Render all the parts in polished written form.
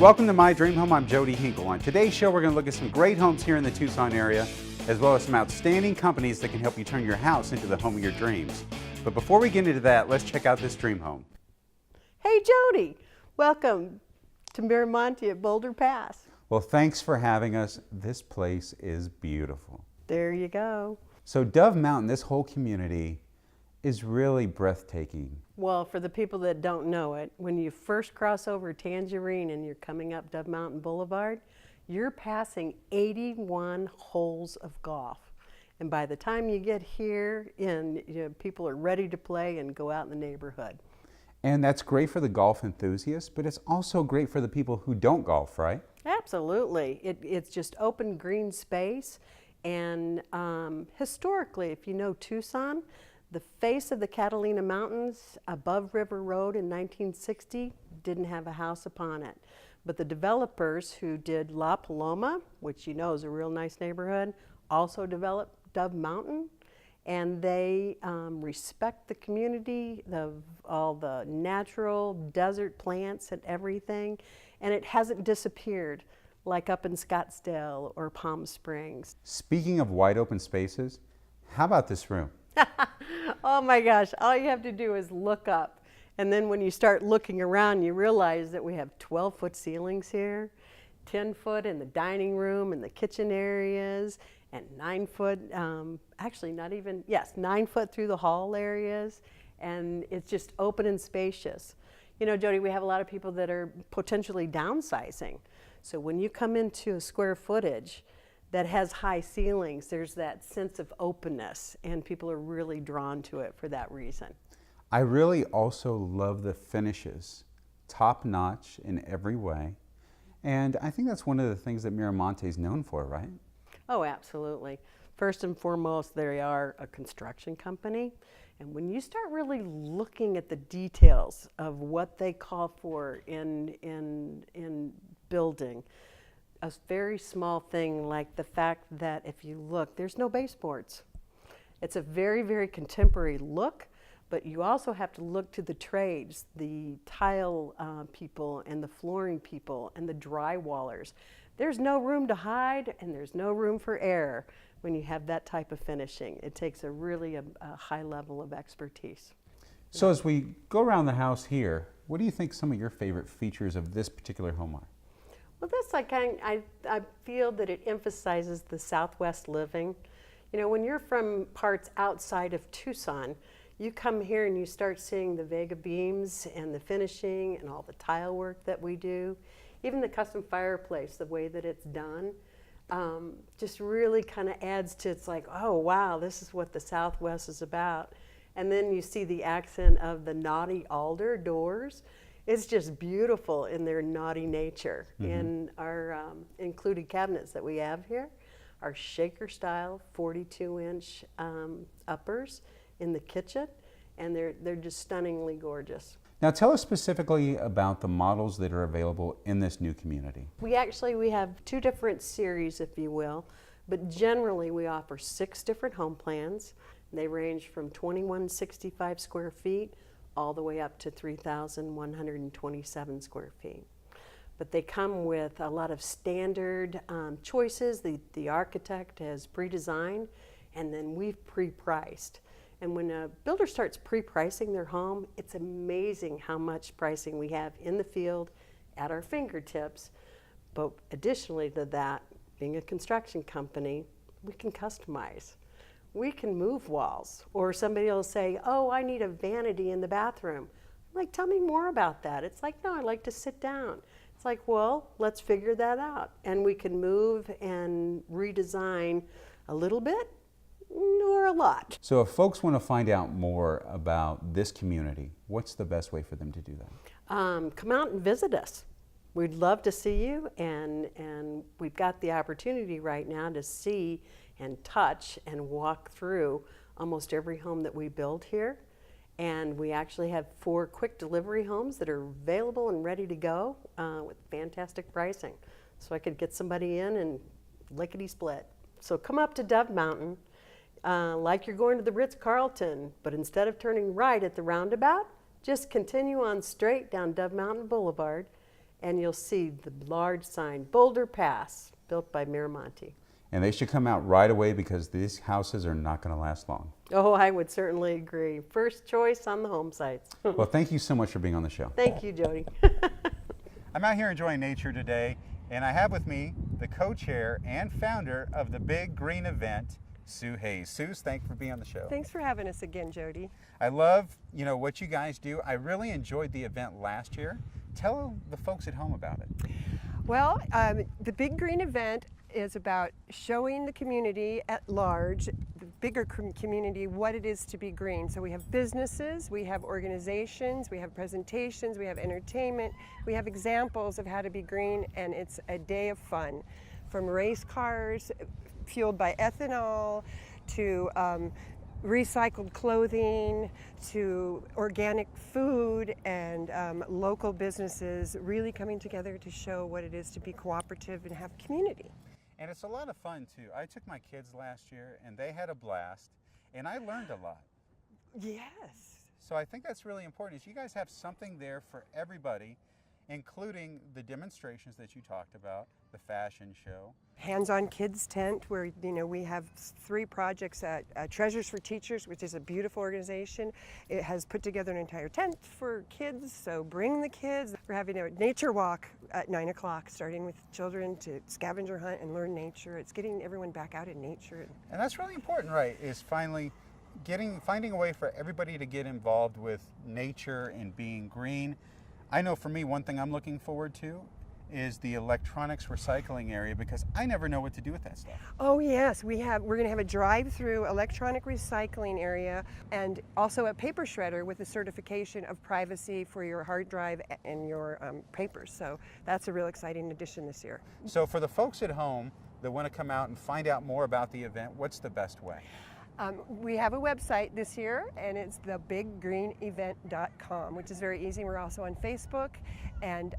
Welcome to My Dream Home. I'm Jody Hinkle. On today's show, we're going to look at some great homes here in the Tucson area, as well as some outstanding companies that can help you turn your house into the home of your dreams. But before we get into that, let's check out this dream home. Hey Jody, welcome to Miramonte at Boulder Pass. Well, thanks for having us. This place is beautiful. There you go. So Dove Mountain, this whole community, is really breathtaking. Well, for the people that don't know it, when you first cross over Tangerine and you're coming up Dove Mountain Boulevard, you're passing 81 holes of golf. And by the time you get here, people are ready to play and go out in the neighborhood. And that's great for the golf enthusiasts, but it's also great for the people who don't golf, right? Absolutely. It's just open green space. And historically, if you know Tucson, the face of the Catalina Mountains above River Road in 1960 didn't have a house upon it. But the developers who did La Paloma, which you know is a real nice neighborhood, also developed Dove Mountain. And they respect the community, all the natural desert plants and everything. And it hasn't disappeared like up in Scottsdale or Palm Springs. Speaking of wide open spaces, how about this room? Oh my gosh, all you have to do is look up. And then when you start looking around, you realize that we have 12-foot ceilings here, 10-foot in the dining room and the kitchen areas, and 9-foot, actually not even, yes, 9-foot through the hall areas. And it's just open and spacious. You know, Jody, we have a lot of people that are potentially downsizing. So when you come into a square footage that has high ceilings, there's that sense of openness, and people are really drawn to it for that reason. I really also love the finishes, top notch in every way. And I think that's one of the things that Miramonte is known for, right? Oh, absolutely. First and foremost, they are a construction company. And when you start really looking at the details of what they call for in building, a very small thing like the fact that if you look, there's no baseboards. It's a very, very contemporary look, but you also have to look to the trades, the tile people and the flooring people and the drywallers. There's no room to hide and there's no room for error when you have that type of finishing. It takes a high level of expertise. So as we go around the house here, what do you think some of your favorite features of this particular home are? Well, this I feel that it emphasizes the Southwest living. You know, when you're from parts outside of Tucson, you come here and you start seeing the Vega beams and the finishing and all the tile work that we do. Even the custom fireplace, the way that it's done, just really kind of adds to, it's like, oh wow, this is what the Southwest is about. And then you see the accent of the knotty alder doors. It's just beautiful in their knotty nature. Mm-hmm. And our included cabinets that we have here are shaker style 42-inch uppers in the kitchen, and they're just stunningly gorgeous. Now tell us specifically about the models that are available in this new community. We have two different series, if you will, but generally we offer 6 different home plans. They range from 2,165 square feet all the way up to 3,127 square feet. But they come with a lot of standard choices. The architect has pre-designed, and then we've pre-priced. And when a builder starts pre-pricing their home, it's amazing how much pricing we have in the field at our fingertips. But additionally to that, being a construction company, we can customize. We can move walls, or somebody will say, oh, I need a vanity in the bathroom. I'm like, tell me more about that. It's like, no, I like to sit down. It's like, well, let's figure that out. And we can move and redesign a little bit or a lot. So if folks want to find out more about this community, what's the best way for them to do that? Come out and visit us. We'd love to see you, and we've got the opportunity right now to see and touch and walk through almost every home that we build here. And we actually have 4 quick delivery homes that are available and ready to go with fantastic pricing. So I could get somebody in and lickety-split. So come up to Dove Mountain like you're going to the Ritz-Carlton, but instead of turning right at the roundabout, just continue on straight down Dove Mountain Boulevard, and you'll see the large sign, Boulder Pass, built by Miramonte. And they should come out right away because these houses are not going to last long. Oh, I would certainly agree. First choice on the home sites. Well, thank you so much for being on the show. Thank you, Jody. I'm out here enjoying nature today, and I have with me the co-chair and founder of the Big Green event, Sue Hayes. Sue, thanks for being on the show. Thanks for having us again, Jody. I love, what you guys do. I really enjoyed the event last year. Tell the folks at home about it. Well, the Big Green event is about showing the community at large, the bigger community, what it is to be green. So we have businesses, we have organizations, we have presentations, we have entertainment, we have examples of how to be green, and it's a day of fun. From race cars fueled by ethanol to recycled clothing to organic food and local businesses really coming together to show what it is to be cooperative and have community. And it's a lot of fun too. I took my kids last year and they had a blast and I learned a lot. Yes. So I think that's really important is you guys have something there for everybody, including the demonstrations that you talked about, the fashion show. Hands-on Kids Tent, where we have 3 projects at Treasures for Teachers, which is a beautiful organization. It has put together an entire tent for kids, so bring the kids. We're having a nature walk at 9 o'clock, starting with children to scavenger hunt and learn nature. It's getting everyone back out in nature. And that's really important, right, is finding a way for everybody to get involved with nature and being green. I know for me, one thing I'm looking forward to is the electronics recycling area because I never know what to do with that stuff. Oh yes, we're going to have a drive-through electronic recycling area and also a paper shredder with a certification of privacy for your hard drive and your papers. So that's a real exciting addition this year. So for the folks at home that want to come out and find out more about the event, what's the best way? We have a website this year, and it's thebiggreenevent.com, which is very easy. We're also on Facebook, and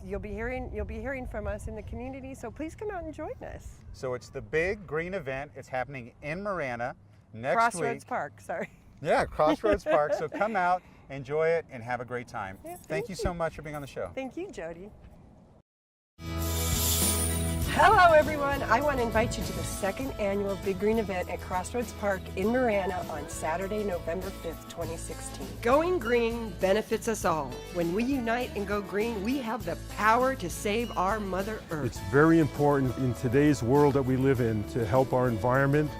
you'll be hearing from us in the community. So please come out and join us. So it's the Big Green event. It's happening in Marana next Crossroads week. Park. Sorry. Yeah, Crossroads Park. So come out, enjoy it, and have a great time. Yeah, thank you so much for being on the show. Thank you, Jody. Hello everyone! I want to invite you to the 2nd annual Big Green event at Crossroads Park in Marana on Saturday, November 5th, 2016. Going green benefits us all. When we unite and go green, we have the power to save our Mother Earth. It's very important in today's world that we live in to help our environment,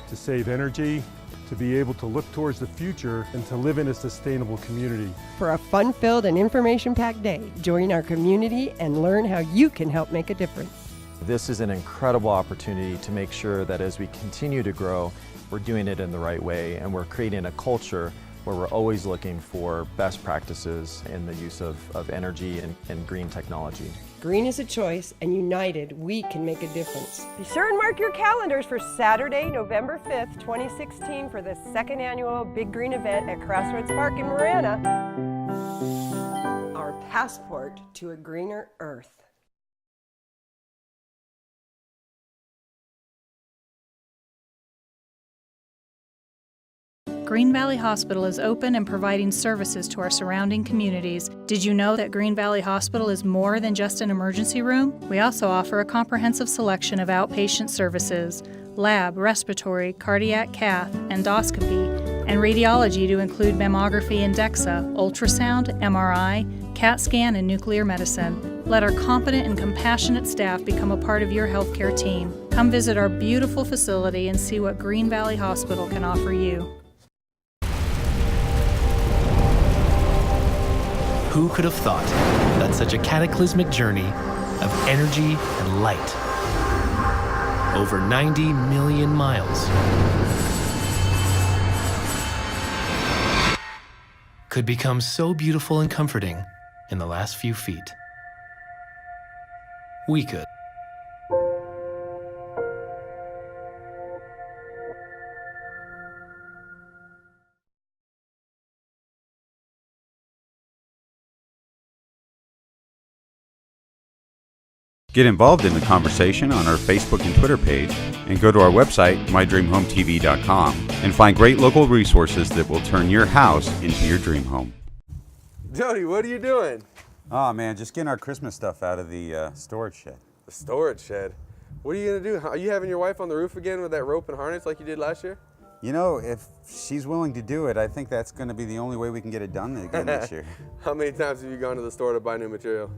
to save energy, to be able to look towards the future and to live in a sustainable community. For a fun-filled and information-packed day, join our community and learn how you can help make a difference. This is an incredible opportunity to make sure that as we continue to grow, we're doing it in the right way and we're creating a culture where we're always looking for best practices in the use of energy and green technology. Green is a choice, and united, we can make a difference. Be sure and mark your calendars for Saturday, November 5th, 2016 for the 2nd annual Big Green event at Crossroads Park in Marana. Our passport to a greener earth. Green Valley Hospital is open and providing services to our surrounding communities. Did you know that Green Valley Hospital is more than just an emergency room? We also offer a comprehensive selection of outpatient services, lab, respiratory, cardiac cath, endoscopy, and radiology to include mammography and DEXA, ultrasound, MRI, CAT scan, and nuclear medicine. Let our competent and compassionate staff become a part of your healthcare team. Come visit our beautiful facility and see what Green Valley Hospital can offer you. Who could have thought that such a cataclysmic journey of energy and light, over 90 million miles, could become so beautiful and comforting in the last few feet? We could. Get involved in the conversation on our Facebook and Twitter page and go to our website, mydreamhometv.com, and find great local resources that will turn your house into your dream home. Jody, what are you doing? Oh man, just getting our Christmas stuff out of the storage shed. The storage shed? What are you gonna do? Are you having your wife on the roof again with that rope and harness like you did last year? You know, if she's willing to do it, I think that's going to be the only way we can get it done again this year. How many times have you gone to the store to buy new material?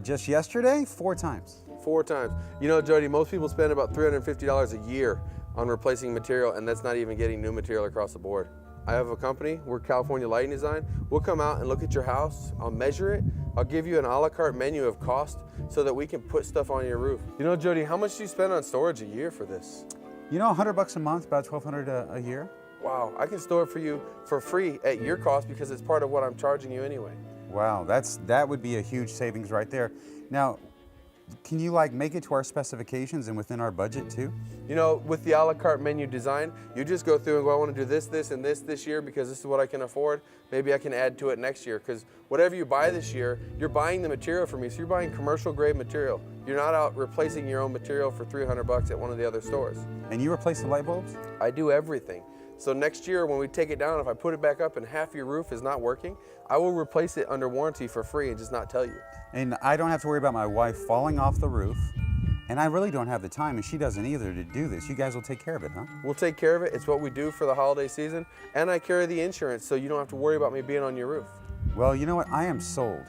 Just yesterday, 4 times. 4 times. You know, Jody, most people spend about $350 a year on replacing material, and that's not even getting new material across the board. I have a company, we're California Lighting Design. We'll come out and look at your house, I'll measure it, I'll give you an a la carte menu of cost so that we can put stuff on your roof. You know, Jody, how much do you spend on storage a year for this? You know, $100 a month, about $1,200 a year. Wow, I can store it for you for free at your cost because it's part of what I'm charging you anyway. Wow, that would be a huge savings right there. Now, can you like make it to our specifications and within our budget too? You know, with the a la carte menu design, you just go through and go, I want to do this, this, and this year because this is what I can afford. Maybe I can add to it next year because whatever you buy this year, you're buying the material from me. So you're buying commercial grade material. You're not out replacing your own material for $300 at one of the other stores. And you replace the light bulbs? I do everything. So next year when we take it down, if I put it back up and half your roof is not working, I will replace it under warranty for free and just not tell you. And I don't have to worry about my wife falling off the roof. And I really don't have the time, and she doesn't either, to do this. You guys will take care of it, huh? We'll take care of it. It's what we do for the holiday season. And I carry the insurance, so you don't have to worry about me being on your roof. Well, you know what? I am sold.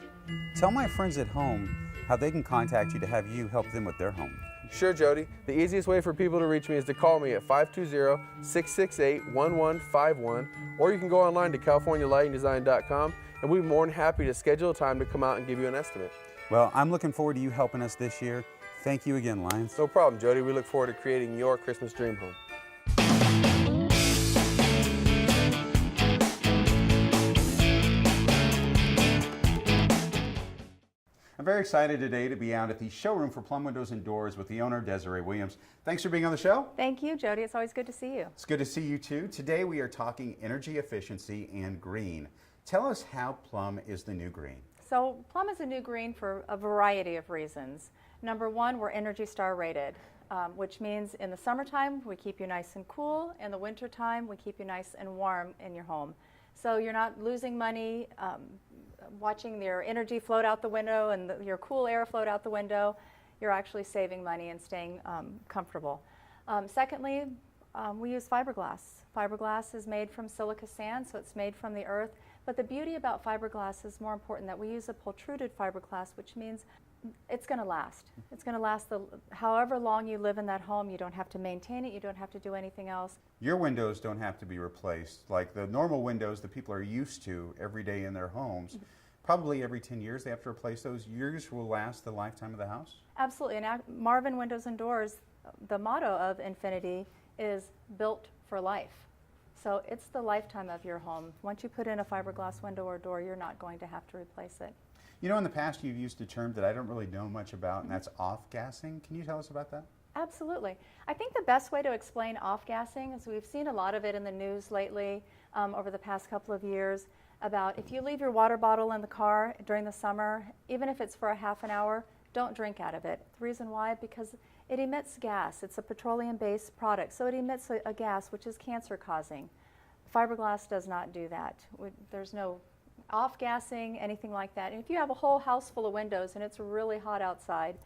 Tell my friends at home how they can contact you to have you help them with their home. Sure, Jody. The easiest way for people to reach me is to call me at 520-668-1151, or you can go online to californialightingdesign.com, and we'll be more than happy to schedule a time to come out and give you an estimate. Well, I'm looking forward to you helping us this year. Thank you again, Lyons. No problem, Jody. We look forward to creating your Christmas dream home. I'm very excited today to be out at the showroom for Plum Windows and Doors with the owner, Desiree Williams. Thanks for being on the show. Thank you, Jody. It's always good to see you. It's good to see you too. Today we are talking energy efficiency and green. Tell us how Plum is the new green. So Plum is a new green for a variety of reasons. Number one, we're Energy Star rated, which means in the summertime we keep you nice and cool. In the wintertime we keep you nice and warm in your home. So you're not losing money watching your energy float out the window and your cool air float out the window. You're actually saving money and staying comfortable. Secondly, we use fiberglass. Fiberglass is made from silica sand, so it's made from the earth. But the beauty about fiberglass is more important that we use a pultruded fiberglass, which means it's going to last. It's going to last however long you live in that home. You don't have to maintain it. You don't have to do anything else. Your windows don't have to be replaced. Like the normal windows that people are used to every day in their homes, probably every 10 years they have to replace those. Yours will last the lifetime of the house? Absolutely. And Marvin Windows and Doors, the motto of Infinity is built for life. So it's the lifetime of your home. Once you put in a fiberglass window or door, you're not going to have to replace it. You know, in the past you've used a term that I don't really know much about, and that's off-gassing. Can you tell us about that? Absolutely. I think the best way to explain off-gassing is we've seen a lot of it in the news lately over the past couple of years about if you leave your water bottle in the car during the summer, even if it's for a half an hour, don't drink out of it. The reason why? Because it emits gas. It's a petroleum-based product, so it emits a gas which is cancer-causing. Fiberglass does not do that. There's no off-gassing, anything like that. And if you have a whole house full of windows and it's really hot outside,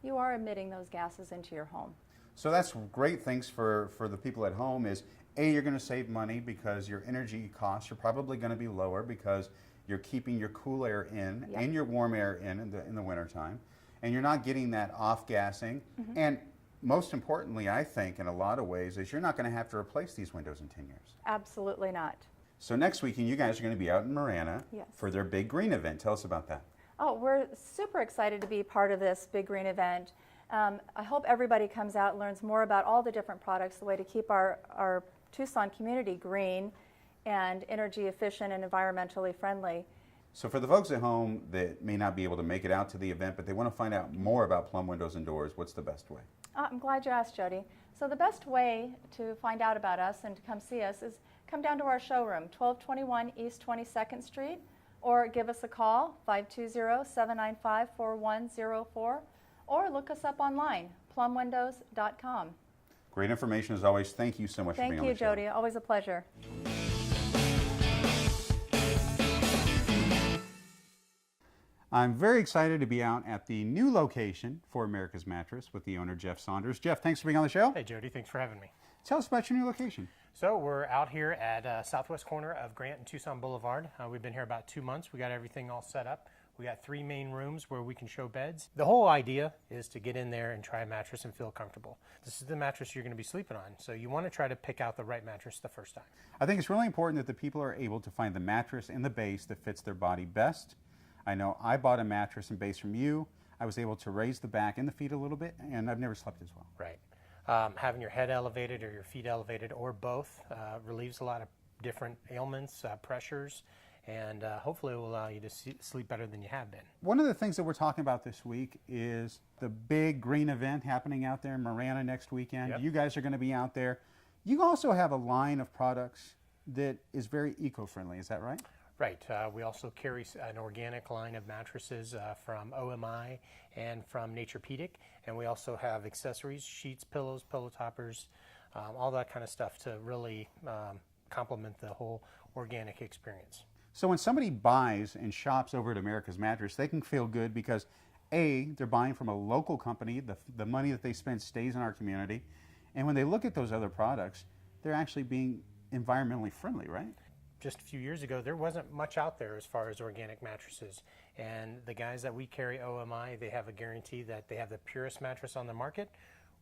you are emitting those gases into your home. So that's great things for the people at home is, A, you're going to save money because your energy costs are probably going to be lower because you're keeping your cool air in and your warm air in the wintertime. And you're not getting that off-gassing. And most importantly, I think, in a lot of ways, is you're not going to have to replace these windows in 10 years. Absolutely not. So next weekend, you guys are going to be out in Marana for their Big Green event. Tell us about that. Oh, we're super excited to be part of this Big Green event. I hope everybody comes out and learns more about all the different products, the way to keep our Tucson community green and energy efficient and environmentally friendly. So for the folks at home that may not be able to make it out to the event, but they want to find out more about Plum Windows and Doors, what's the best way? I'm glad you asked, Jody. So the best way to find out about us and to come see us is come down to our showroom, 1221 East 22nd Street, or give us a call, 520-795-4104, or look us up online, plumwindows.com. Great information as always. Thank you so much for being on the show. Thank you, Jody. Always a pleasure. I'm very excited to be out at the new location for America's Mattress with the owner, Jeff Saunders. Jeff, thanks for being on the show. Hey Jody, thanks for having me. Tell us about your new location. So we're out here at southwest corner of Grant and Tucson Boulevard. We've been here about 2 months. We got everything all set up. We got 3 main rooms where we can show beds. The whole idea is to get in there and try a mattress and feel comfortable. This is the mattress you're going to be sleeping on, so you want to try to pick out the right mattress the first time. I think it's really important that the people are able to find the mattress and the base that fits their body best. I know I bought a mattress and base from you. I was able to raise the back and the feet a little bit, and I've never slept as well. Right. Having your head elevated or your feet elevated or both relieves a lot of different ailments, pressures, and hopefully it will allow you to sleep better than you have been. One of the things that we're talking about this week is the big green event happening out there in Marana next weekend. Yep. You guys are going to be out there. You also have a line of products that is very eco-friendly, is that right? Right. We also carry an organic line of mattresses from OMI and from Naturepedic, and we also have accessories, sheets, pillows, pillow toppers, all that kind of stuff to really complement the whole organic experience. So when somebody buys and shops over at America's Mattress, they can feel good because A, they're buying from a local company, the money that they spend stays in our community, and when they look at those other products, they're actually being environmentally friendly, right? Just a few years ago, there wasn't much out there as far as organic mattresses. And the guys that we carry, OMI, they have a guarantee that they have the purest mattress on the market,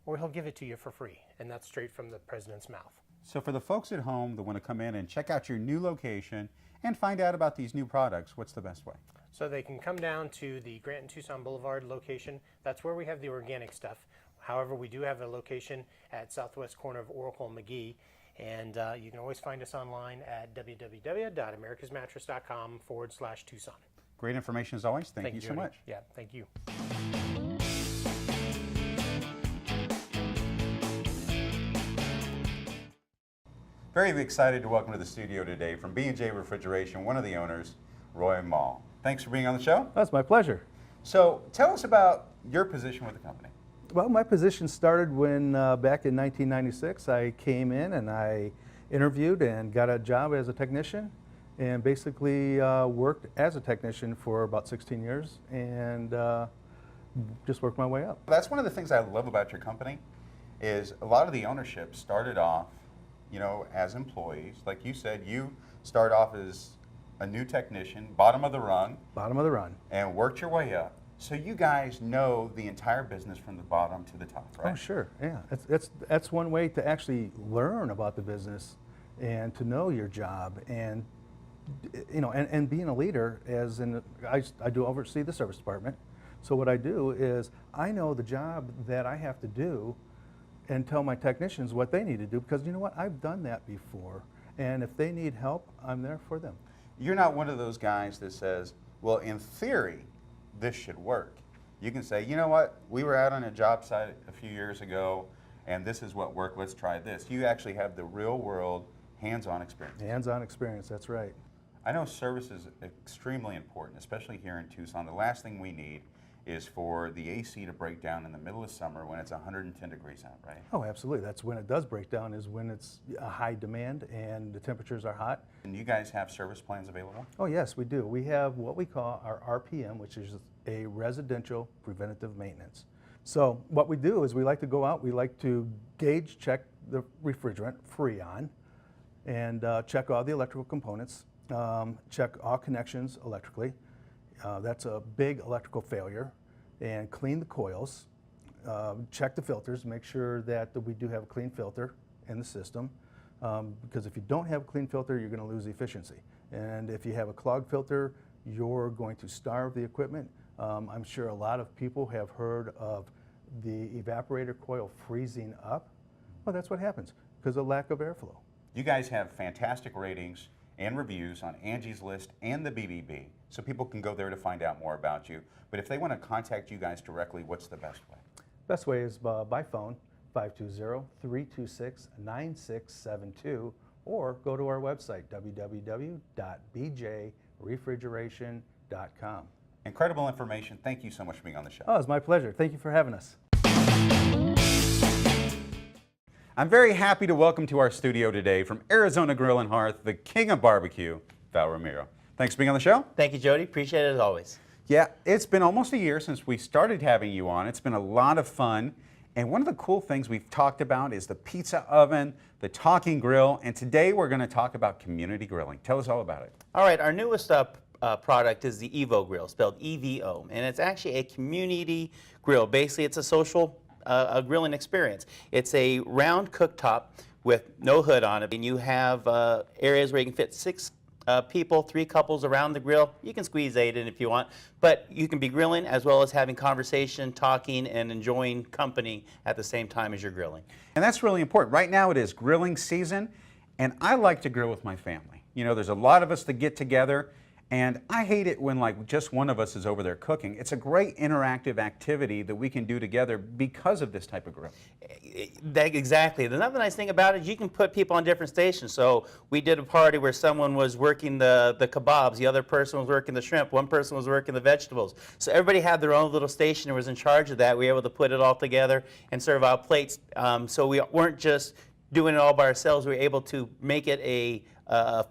or he'll give it to you for free. And that's straight from the president's mouth. So for the folks at home that want to come in and check out your new location and find out about these new products, what's the best way? So they can come down to the Grant and Tucson Boulevard location. That's where we have the organic stuff. However, we do have a location at southwest corner of Oracle and McGee. And you can always find us online at www.americasmattress.com/Tucson. Great information as always. Thank you so Jody. much. Yeah, thank you. Very excited to welcome to the studio today from B&J Refrigeration, one of the owners, Roy Mall. Thanks for being on the show. That's my pleasure. So tell us about your position with the company. Well, my position started when back in 1996 I came in and I interviewed and got a job as a technician and basically worked as a technician for about 16 years and just worked my way up. That's one of the things I love about your company is a lot of the ownership started off, you know, as employees. Like you said, you start off as a new technician, bottom of the rung. Bottom of the run. And worked your way up. So you guys know the entire business from the bottom to the top, right? Oh, sure, yeah. That's one way to actually learn about the business and to know your job and, you know, and being a leader as in, I do oversee the service department. So what I do is I know the job that I have to do and tell my technicians what they need to do because you know what, I've done that before. And if they need help, I'm there for them. You're not one of those guys that says, well, in theory, this should work. You can say, you know what, we were out on a job site a few years ago and this is what worked, let's try this. You actually have the real world hands-on experience. Hands-on experience, that's right. I know service is extremely important, especially here in Tucson. The last thing we need is for the AC to break down in the middle of summer when it's 110 degrees out, right? Oh, absolutely. That's when it does break down, is when it's a high demand and the temperatures are hot. And you guys have service plans available? Oh, yes, we do. We have what we call our RPM, which is a residential preventative maintenance. So what we do is we like to go out, we like to gauge check the refrigerant, Freon, and check all the electrical components, check all connections electrically. That's a big electrical failure, and clean the coils, check the filters, make sure that we do have a clean filter in the system, because if you don't have a clean filter, you're going to lose efficiency. And if you have a clogged filter, you're going to starve the equipment. I'm sure a lot of people have heard of the evaporator coil freezing up. Well, that's what happens because of lack of airflow. You guys have fantastic ratings and reviews on Angie's List and the BBB, so people can go there to find out more about you. But if they want to contact you guys directly, what's the best way? Best way is by phone, 520-326-9672, or go to our website, www.bjrefrigeration.com. Incredible information. Thank you so much for being on the show. Oh, it's my pleasure. Thank you for having us. I'm very happy to welcome to our studio today from Arizona Grill and Hearth, the king of barbecue, Val Ramiro. Thanks for being on the show. Thank you, Jody. Appreciate it as always. Yeah, it's been almost a year since we started having you on. It's been a lot of fun. And one of the cool things we've talked about is the pizza oven, the talking grill, and today we're going to talk about community grilling. Tell us all about it. All right, our newest product is the Evo Grill, spelled EVO, and it's actually a community grill. Basically, it's a social grilling experience. It's a round cooktop with no hood on it, and you have areas where you can fit 6 people, 3 couples around the grill. You can squeeze 8 in if you want, but you can be grilling as well as having conversation, talking, and enjoying company at the same time as you're grilling. And that's really important. Right now it is grilling season, and I like to grill with my family. You know, there's a lot of us that get together, and I hate it when like just one of us is over there cooking. It's a great interactive activity that we can do together because of this type of grill. Exactly. Another nice thing about it is you can put people on different stations. So we did a party where someone was working the kebabs, the other person was working the shrimp, one person was working the vegetables. So everybody had their own little station and was in charge of that. We were able to put it all together and serve out plates. So we weren't just doing it all by ourselves. We were able to make it a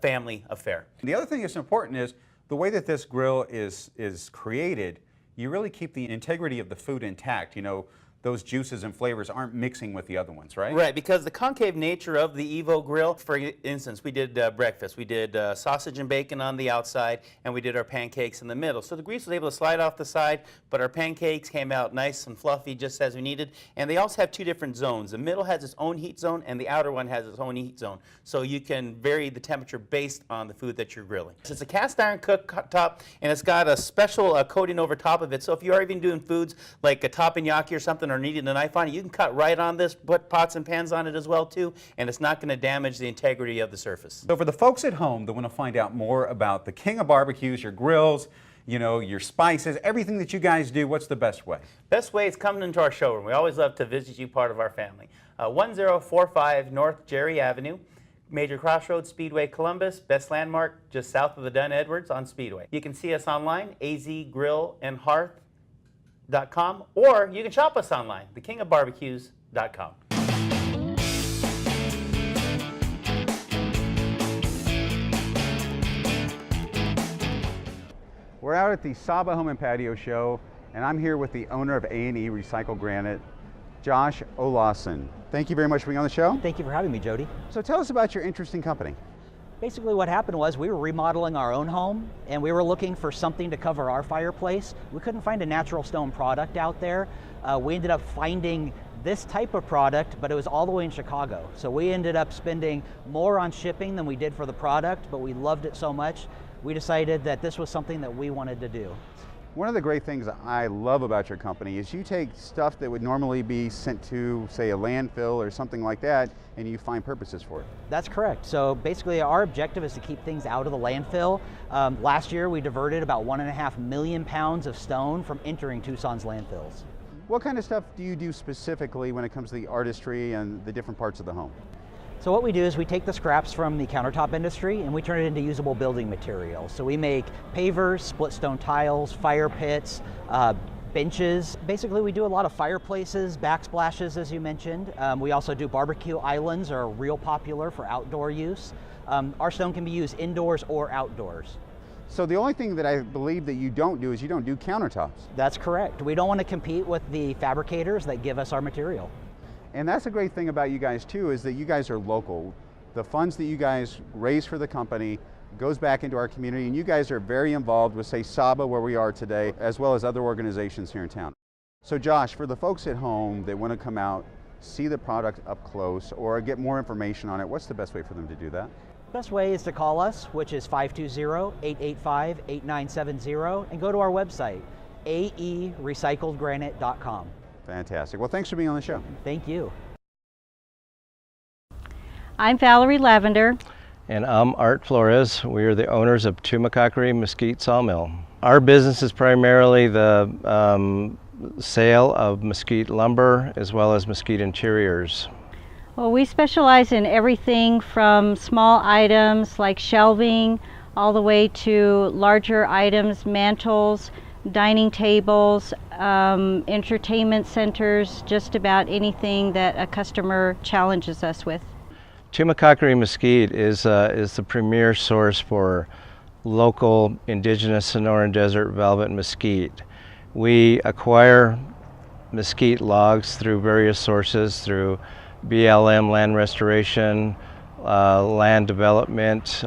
family affair. The other thing that's important is the way that this grill is created, you really keep the integrity of the food intact. You know, those juices and flavors aren't mixing with the other ones, right? Right, because the concave nature of the Evo Grill, for instance, we did breakfast. We did sausage and bacon on the outside, and we did our pancakes in the middle. So the grease was able to slide off the side, but our pancakes came out nice and fluffy, just as we needed. And they also have 2 different zones. The middle has its own heat zone, and the outer one has its own heat zone. So you can vary the temperature based on the food that you're grilling. So it's a cast iron cooktop, and it's got a special coating over top of it. So if you are even doing foods like a teppanyaki or something, or needing a knife on it, you can cut right on this, put pots and pans on it as well too, and it's not going to damage the integrity of the surface. So for the folks at home that want to find out more about the king of barbecues, your grills, you know, your spices, everything that you guys do, what's the best way? Best way is coming into our showroom. We always love to visit you, part of our family. 1045 North Jerry Avenue, Major Crossroads, Speedway, Columbus. Best landmark just south of the Dunn Edwards on Speedway. You can see us online, azgrillandhearth.com, or you can shop us online, thekingofbarbecues.com. We're out at the Saba Home and Patio Show, and I'm here with the owner of A&E Recycled Granite, Josh Olason. Thank you very much for being on the show. Thank you for having me, Jody. So tell us about your interesting company. Basically what happened was we were remodeling our own home and we were looking for something to cover our fireplace. We couldn't find a natural stone product out there. We ended up finding this type of product, but it was all the way in Chicago. So we ended up spending more on shipping than we did for the product, but we loved it so much, we decided that this was something that we wanted to do. One of the great things I love about your company is you take stuff that would normally be sent to, say, a landfill or something like that, and you find purposes for it. That's correct. So basically our objective is to keep things out of the landfill. Last year we diverted about 1.5 million pounds of stone from entering Tucson's landfills. What kind of stuff do you do specifically when it comes to the artistry and the different parts of the home? So what we do is we take the scraps from the countertop industry and we turn it into usable building materials. So we make pavers, split stone tiles, fire pits, benches. Basically we do a lot of fireplaces, backsplashes as you mentioned. We also do barbecue islands, are real popular for outdoor use. Our stone can be used indoors or outdoors. So the only thing that I believe that you don't do is you don't do countertops. That's correct. We don't want to compete with the fabricators that give us our material. And that's a great thing about you guys too, is that you guys are local. The funds that you guys raise for the company goes back into our community, and you guys are very involved with, say, Saba, where we are today, as well as other organizations here in town. So Josh, for the folks at home that want to come out, see the product up close, or get more information on it, what's the best way for them to do that? Best way is to call us, which is 520-885-8970, and go to our website, aerecycledgranite.com. Fantastic. Well, thanks for being on the show. Thank you. I'm Valerie Lavender. And I'm Art Flores. We are the owners of Tumacacori Mesquite Sawmill. Our business is primarily the sale of mesquite lumber as well as mesquite interiors. Well, we specialize in everything from small items like shelving all the way to larger items, mantles, dining tables, entertainment centers, just about anything that a customer challenges us with. Tumacacori Mesquite is the premier source for local indigenous Sonoran Desert velvet mesquite. We acquire mesquite logs through various sources, through BLM, land restoration, land development,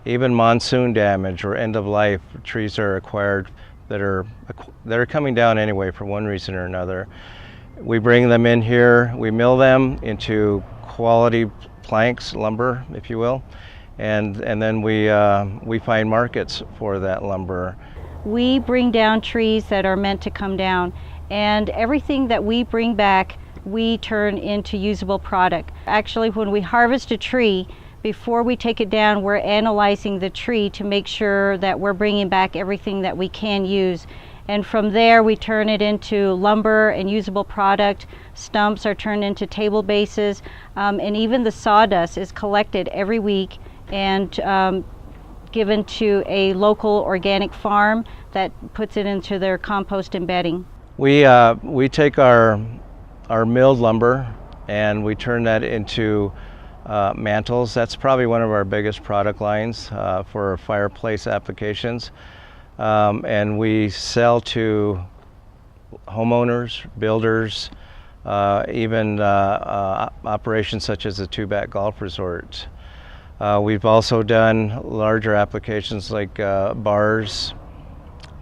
even monsoon damage or end of life. Trees are acquired that are coming down anyway for one reason or another. We bring them in here, we mill them into quality planks, lumber, if you will, and then we find markets for that lumber. We bring down trees that are meant to come down, and everything that we bring back we turn into usable product. Actually, when we harvest a tree, before we take it down, we're analyzing the tree to make sure that we're bringing back everything that we can use. And from there, we turn it into lumber and usable product. Stumps are turned into table bases, and even the sawdust is collected every week and given to a local organic farm that puts it into their compost and bedding. We take our milled lumber and we turn that into mantles. That's probably one of our biggest product lines for fireplace applications. And we sell to homeowners, builders, even operations such as the Two-Bat Golf Resort. We've also done larger applications like bars,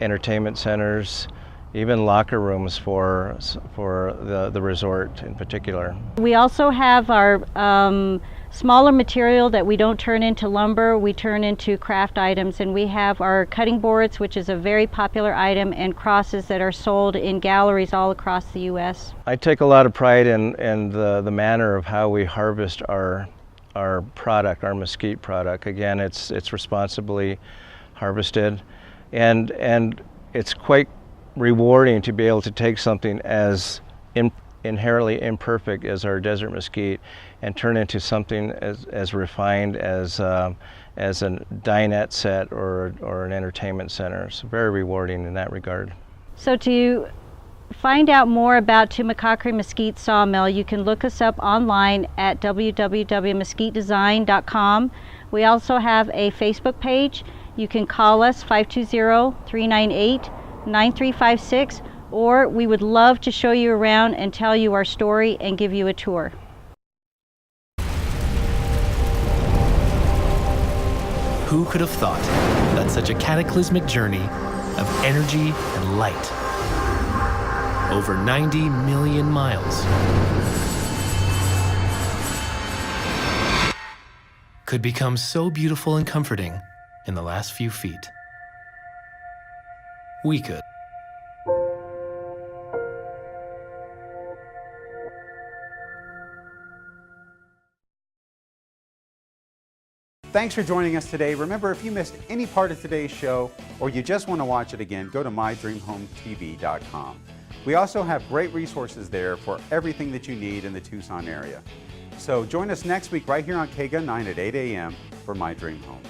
entertainment centers, even locker rooms for the resort in particular. We also have our smaller material that we don't turn into lumber, we turn into craft items, and we have our cutting boards, which is a very popular item, and crosses that are sold in galleries all across the U.S. I take a lot of pride in the manner of how we harvest our product, our mesquite product. Again, it's responsibly harvested, and it's quite rewarding to be able to take something as inherently imperfect as our desert mesquite and turn into something as refined as a dinette set or an entertainment center. It's very rewarding in that regard. So to find out more about Tumacacre Mesquite Sawmill, you can look us up online at www.mesquitedesign.com. We also have a Facebook page. You can call us 520-398-9356, or we would love to show you around and tell you our story and give you a tour. Who could have thought that such a cataclysmic journey of energy and light, over 90 million miles, could become so beautiful and comforting in the last few feet? We could. Thanks for joining us today. Remember, if you missed any part of today's show or you just want to watch it again, go to mydreamhometv.com. We also have great resources there for everything that you need in the Tucson area. So join us next week right here on KGUN 9 at 8 a.m. for My Dream Home.